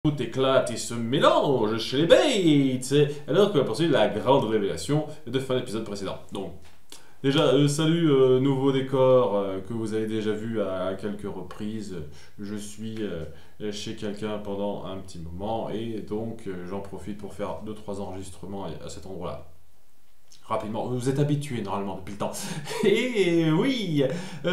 Tout éclate et se mélange chez les Bates, alors qu'on va poursuivre la grande révélation de fin d'épisode précédent. Donc, déjà, salut, nouveau décor que vous avez déjà vu à quelques reprises. Je suis chez quelqu'un pendant un petit moment et donc j'en profite pour faire 2-3 enregistrements à cet endroit-là. Rapidement, vous êtes habitués normalement depuis le temps. Et oui,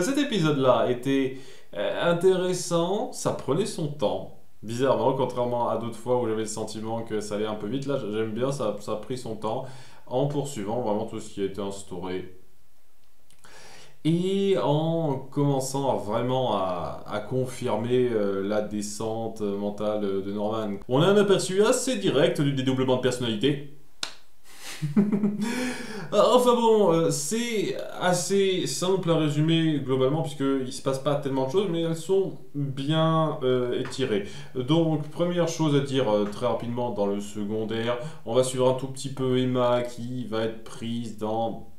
cet épisode-là était intéressant, ça prenait son temps. Bizarrement, contrairement à d'autres fois où j'avais le sentiment que ça allait un peu vite, là j'aime bien, ça a pris son temps en poursuivant vraiment tout ce qui a été instauré. Et en commençant à confirmer la descente mentale de Norman. On a un aperçu assez direct du dédoublement de personnalité. Enfin bon, c'est assez simple à résumer globalement puisqu'il se passe pas tellement de choses mais elles sont bien étirées. Donc première chose à dire très rapidement dans le secondaire, on va suivre un tout petit peu Emma qui va être prise dans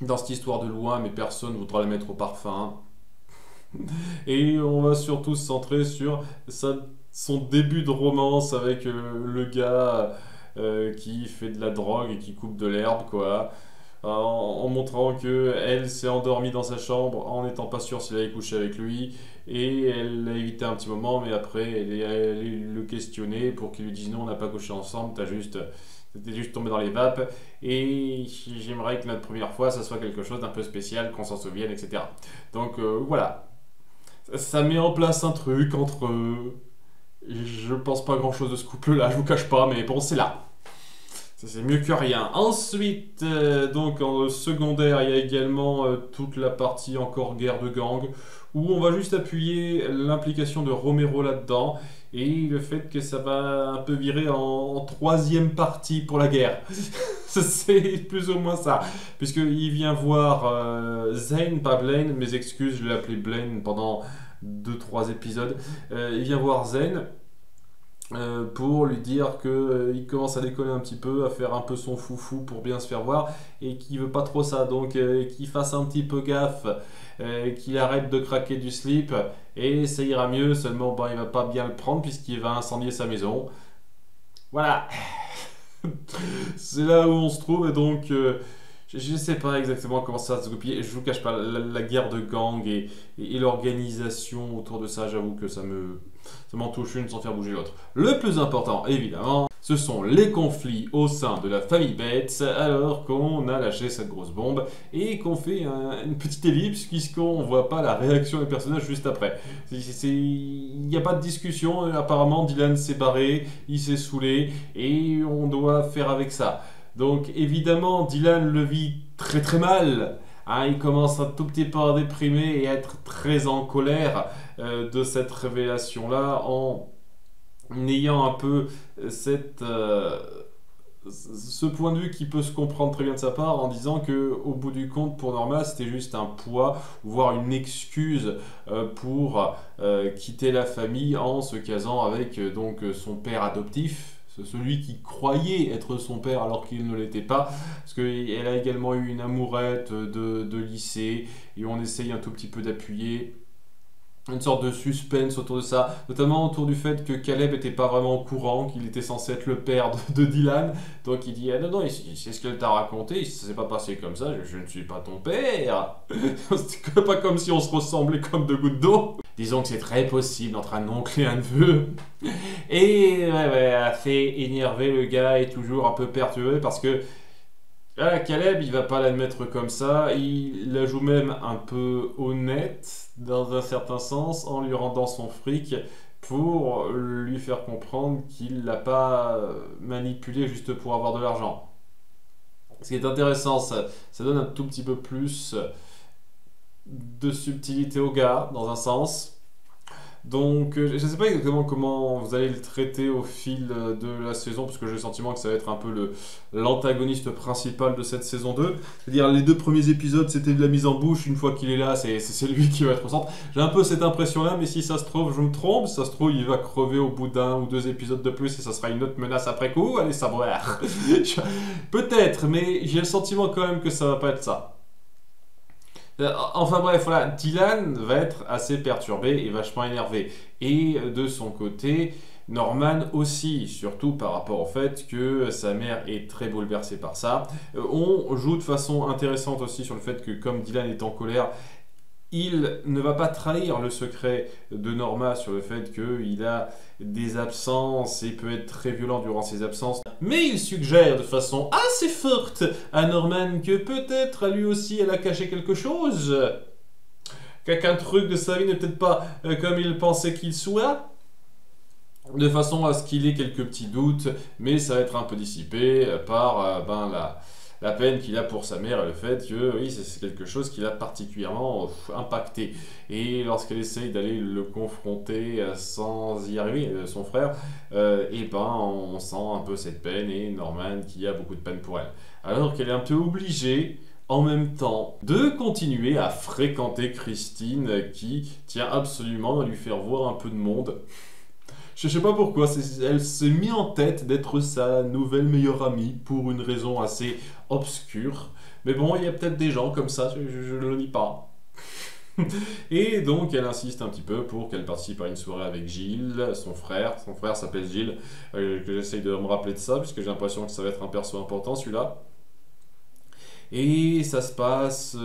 cette histoire de loin mais personne ne voudra la mettre au parfum. Et on va surtout se centrer sur son début de romance avec le gars qui fait de la drogue et qui coupe de l'herbe, quoi. En montrant que elle s'est endormie dans sa chambre en n'étant pas sûre s'il allait coucher avec lui. Et elle l'a évité un petit moment, mais après elle est allée le questionner pour qu'il lui dise non, on n'a pas couché ensemble, t'es juste tombé dans les vapes. Et j'aimerais que notre première fois, ça soit quelque chose d'un peu spécial, qu'on s'en souvienne, etc. Donc voilà. Ça met en place un truc entre eux. Je pense pas grand chose de ce couple-là, je vous cache pas, mais bon, c'est là. C'est mieux que rien. Ensuite, donc en secondaire, il y a également toute la partie encore guerre de gang, où on va juste appuyer l'implication de Romero là-dedans, et le fait que ça va un peu virer en troisième partie pour la guerre. C'est plus ou moins ça. Puisqu'il vient voir Zane, pas Blaine, mes excuses, je l'ai appelé Blaine pendant 2-3 épisodes. Il vient voir Zane. Pour lui dire qu'il commence à déconner un petit peu, à faire un peu son foufou pour bien se faire voir et qu'il veut pas trop ça, donc qu'il fasse un petit peu gaffe, qu'il arrête de craquer du slip et ça ira mieux, seulement bon, il va pas bien le prendre puisqu'il va incendier sa maison. Voilà. C'est là où on se trouve et donc je ne sais pas exactement comment ça va se goupiller. Je vous cache pas, la guerre de gang et l'organisation autour de ça, j'avoue que ça m'en touche une sans faire bouger l'autre. Le plus important, évidemment, ce sont les conflits au sein de la famille Bates, alors qu'on a lâché cette grosse bombe et qu'on fait une petite ellipse puisqu'on ne voit pas la réaction des personnages juste après. Il n'y a pas de discussion, apparemment Dylan s'est barré, il s'est saoulé et on doit faire avec ça. Donc évidemment, Dylan le vit très très mal. Hein, il commence un tout petit peu à déprimer et à être très en colère de cette révélation-là en ayant un peu ce point de vue qui peut se comprendre très bien de sa part en disant que au bout du compte pour Norma c'était juste un poids voire une excuse pour quitter la famille en se casant avec donc son père adoptif, celui qui croyait être son père alors qu'il ne l'était pas, parce qu'elle a également eu une amourette de lycée, et on essaye un tout petit peu d'appuyer une sorte de suspense autour de ça, notamment autour du fait que Caleb n'était pas vraiment au courant qu'il était censé être le père de Dylan, donc il dit ah non, c'est ce qu'elle t'a raconté, ça s'est pas passé comme ça, je ne suis pas ton père. C'était pas comme si on se ressemblait comme deux gouttes d'eau. Disons que c'est très possible entre un oncle et un neveu. Et ouais, a fait énerver le gars et toujours un peu perturbé parce que Caleb, il va pas l'admettre comme ça, il la joue même un peu honnête dans un certain sens en lui rendant son fric pour lui faire comprendre qu'il l'a pas manipulé juste pour avoir de l'argent. Ce qui est intéressant, ça donne un tout petit peu plus de subtilité au gars dans un sens. Donc, je ne sais pas exactement comment vous allez le traiter au fil de la saison, parce que j'ai le sentiment que ça va être un peu l'antagoniste principal de cette saison 2. C'est-à-dire, les 2 premiers épisodes, c'était de la mise en bouche. Une fois qu'il est là, c'est lui qui va être au centre. J'ai un peu cette impression-là, mais si ça se trouve, je me trompe. Si ça se trouve, il va crever au bout d'1 ou 2 épisodes de plus, et ça sera une autre menace après coup. Allez savoir. Peut-être, mais j'ai le sentiment quand même que ça va pas être ça. Enfin bref, voilà, Dylan va être assez perturbé et vachement énervé. Et de son côté, Norman aussi, surtout par rapport au fait que sa mère est très bouleversée par ça. On joue de façon intéressante aussi sur le fait que comme Dylan est en colère, il ne va pas trahir le secret de Norma sur le fait qu'il a des absences et peut être très violent durant ses absences. Mais il suggère de façon assez forte à Norman que peut-être lui aussi elle a caché quelque chose. Qu'un truc de sa vie n'est peut-être pas comme il pensait qu'il soit. De façon à ce qu'il ait quelques petits doutes, mais ça va être un peu dissipé par la peine qu'il a pour sa mère et le fait que oui, c'est quelque chose qui l'a particulièrement impacté. Et lorsqu'elle essaye d'aller le confronter sans y arriver, son frère, et ben on sent un peu cette peine et Norman qui a beaucoup de peine pour elle. Alors qu'elle est un peu obligée en même temps de continuer à fréquenter Christine qui tient absolument à lui faire voir un peu de monde. Je sais pas pourquoi, elle s'est mis en tête d'être sa nouvelle meilleure amie pour une raison assez obscure. Mais bon, il y a peut-être des gens comme ça, je ne le nie pas. Et donc, elle insiste un petit peu pour qu'elle participe à une soirée avec Gilles, son frère. Son frère s'appelle Gilles, que j'essaye de me rappeler de ça, puisque j'ai l'impression que ça va être un perso important celui-là. Et ça se passe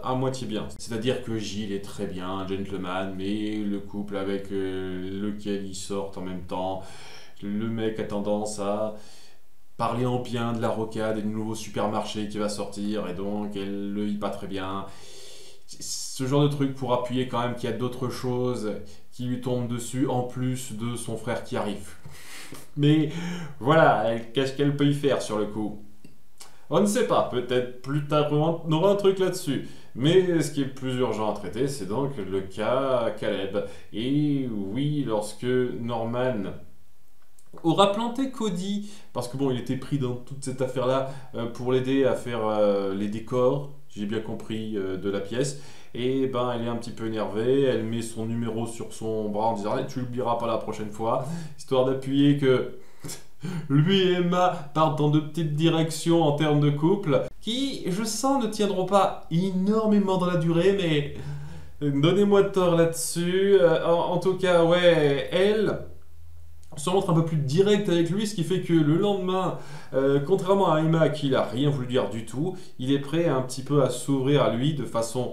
à moitié bien. C'est-à-dire que Gilles est très bien, un gentleman, mais le couple avec lequel ils sortent en même temps, le mec a tendance à parler en bien de la rocade et du nouveau supermarché qui va sortir, et donc elle le vit pas très bien. Ce genre de truc pour appuyer quand même qu'il y a d'autres choses qui lui tombent dessus, en plus de son frère qui arrive. Mais voilà, qu'est-ce qu'elle peut y faire sur le coup? On ne sait pas, peut-être plus tard on aura un truc là-dessus. Mais ce qui est le plus urgent à traiter, c'est donc le cas Caleb. Et oui, lorsque Norman aura planté Cody, parce que bon, il était pris dans toute cette affaire-là pour l'aider à faire les décors, j'ai bien compris, de la pièce. Et ben, elle est un petit peu énervée, elle met son numéro sur son bras en disant « Tu l'oublieras pas la prochaine fois », histoire d'appuyer que lui et Emma partent dans de petites directions en termes de couple, qui, je sens, ne tiendront pas énormément dans la durée, mais donnez-moi tort là-dessus. En tout cas, ouais, elle se montre un peu plus directe avec lui, ce qui fait que le lendemain, contrairement à Emma, qui n'a rien voulu dire du tout, il est prêt un petit peu à s'ouvrir à lui de façon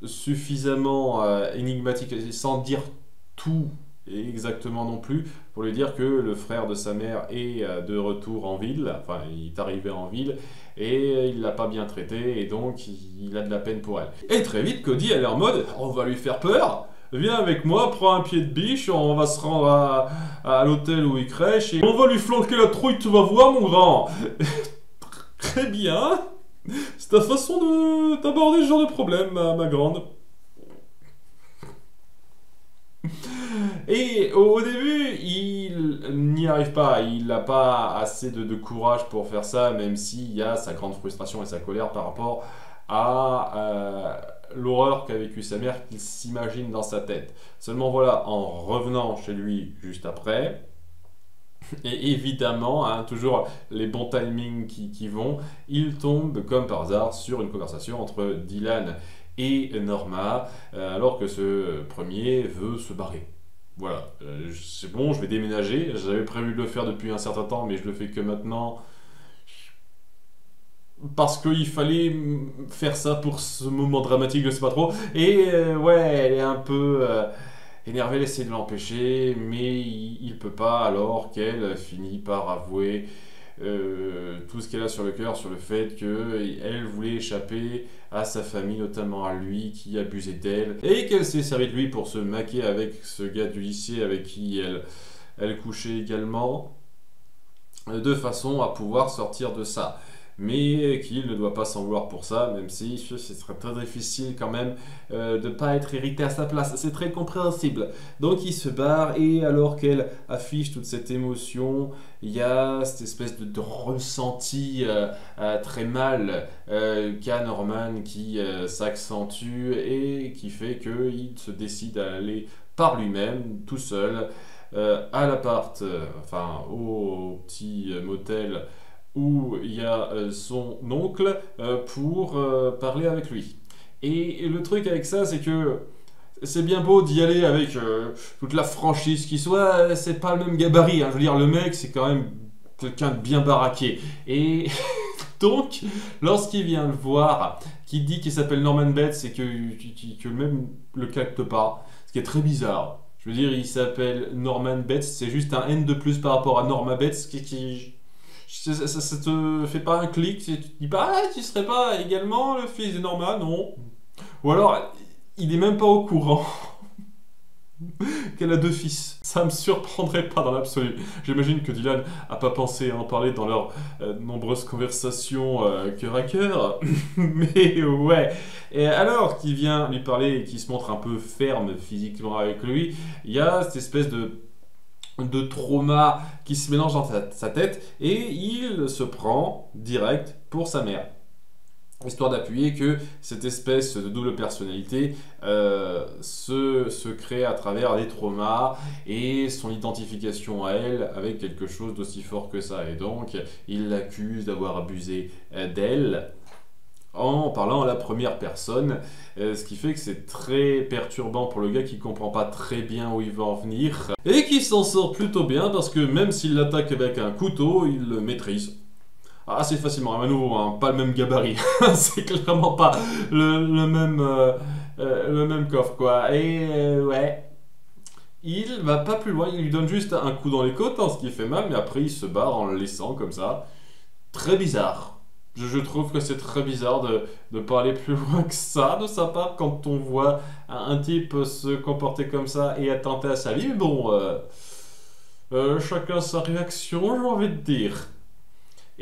suffisamment énigmatique, sans dire tout exactement non plus, pour lui dire que le frère de sa mère est de retour en ville, enfin il est arrivé en ville, et il l'a pas bien traité, et donc il a de la peine pour elle. Et très vite, Cody, elle est en mode, on va lui faire peur, viens avec moi, prends un pied de biche, on va se rendre à l'hôtel où il crèche, et on va lui flanquer la trouille, tu vas voir mon grand. Très bien, c'est ta façon d'aborder ce genre de problème, ma grande. Et au début, il n'y arrive pas, il n'a pas assez de courage pour faire ça, même s'il y a sa grande frustration et sa colère par rapport à l'horreur qu'a vécu sa mère, qu'il s'imagine dans sa tête. Seulement voilà, en revenant chez lui juste après, et évidemment, hein, toujours les bons timings qui vont, il tombe comme par hasard sur une conversation entre Dylan et Norma, alors que ce premier veut se barrer. Voilà, c'est bon, je vais déménager. J'avais prévu de le faire depuis un certain temps, mais je le fais que maintenant. Parce qu'il fallait faire ça pour ce moment dramatique, je sais pas trop. Et ouais, elle est un peu énervée, elle essaie de l'empêcher, mais il peut pas, alors qu'elle finit par avouer tout ce qu'elle a sur le cœur, sur le fait qu'elle voulait échapper à sa famille, notamment à lui qui abusait d'elle, et qu'elle s'est servie de lui pour se maquer avec ce gars du lycée avec qui elle couchait également, de façon à pouvoir sortir de ça. Mais qu'il ne doit pas s'en vouloir pour ça, même si ce serait très difficile quand même de ne pas être irrité à sa place. C'est très compréhensible. Donc il se barre, et alors qu'elle affiche toute cette émotion, il y a cette espèce de ressenti très mal qu'a Norman qui s'accentue et qui fait qu'il se décide à aller par lui-même, tout seul, à l'appart, enfin au petit motel où il y a son oncle pour parler avec lui. Et le truc avec ça, c'est que c'est bien beau d'y aller avec toute la franchise qui soit, c'est pas le même gabarit, hein. Je veux dire, le mec, c'est quand même quelqu'un de bien baraqué. Et donc, lorsqu'il vient le voir, qui dit qu'il s'appelle Norman Bates et que même le capte pas, ce qui est très bizarre. Je veux dire, il s'appelle Norman Bates, c'est juste un N de plus par rapport à Norma Bates ça te fait pas un clic, tu te dis pas, ah, tu serais pas également le fils de Norma, non. Ou alors, il est même pas au courant qu'elle a deux fils. Ça me surprendrait pas dans l'absolu. J'imagine que Dylan a pas pensé à en parler dans leurs nombreuses conversations cœur à cœur. Mais ouais. Et alors qu'il vient lui parler et qu'il se montre un peu ferme physiquement avec lui, il y a cette espèce de trauma qui se mélange dans sa tête et il se prend direct pour sa mère. Histoire d'appuyer que cette espèce de double personnalité se crée à travers les traumas et son identification à elle avec quelque chose d'aussi fort que ça. Et donc, il l'accuse d'avoir abusé d'elle en parlant à la première personne, ce qui fait que c'est très perturbant pour le gars qui comprend pas très bien où il va en venir et qui s'en sort plutôt bien parce que même s'il l'attaque avec un couteau, il le maîtrise assez facilement. À nouveau, hein, pas le même gabarit, c'est clairement pas le même coffre quoi. Et ouais. Il va pas plus loin, il lui donne juste un coup dans les côtes, hein, ce qui fait mal, mais après il se barre en le laissant comme ça. Très bizarre. Je trouve que c'est très bizarre de pas aller plus loin que ça de sa part quand on voit un type se comporter comme ça et attenter à sa vie. Mais bon, chacun sa réaction, j'ai envie de dire.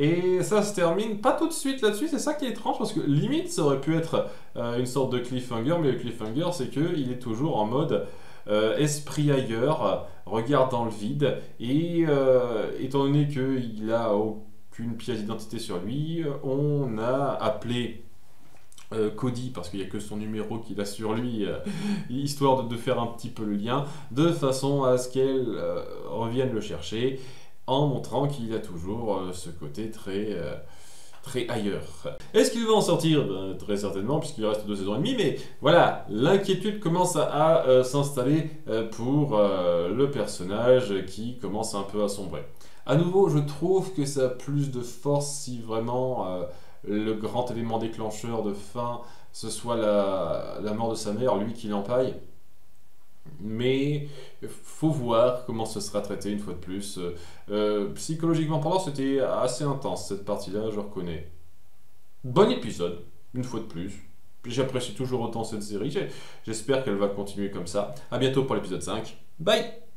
Et ça se termine pas tout de suite là-dessus, c'est ça qui est étrange parce que limite ça aurait pu être une sorte de cliffhanger, mais le cliffhanger c'est qu'il est toujours en mode esprit ailleurs, regard dans le vide, et étant donné qu'il a aucune pièce d'identité sur lui, on a appelé Cody, parce qu'il n'y a que son numéro qu'il a sur lui, histoire de faire un petit peu le lien, de façon à ce qu'elle revienne le chercher, en montrant qu'il a toujours ce côté très ailleurs. Est-ce qu'il va en sortir? Très certainement, puisqu'il reste 2 saisons et demie, mais voilà, l'inquiétude commence à s'installer pour le personnage qui commence un peu à sombrer. À nouveau, je trouve que ça a plus de force si vraiment le grand élément déclencheur de fin, ce soit la mort de sa mère, lui qui l'empaille. Mais faut voir comment ce sera traité une fois de plus. Psychologiquement parlant, c'était assez intense cette partie-là, je reconnais. Bon épisode, une fois de plus. J'apprécie toujours autant cette série. J'espère qu'elle va continuer comme ça. A bientôt pour l'épisode 5. Bye!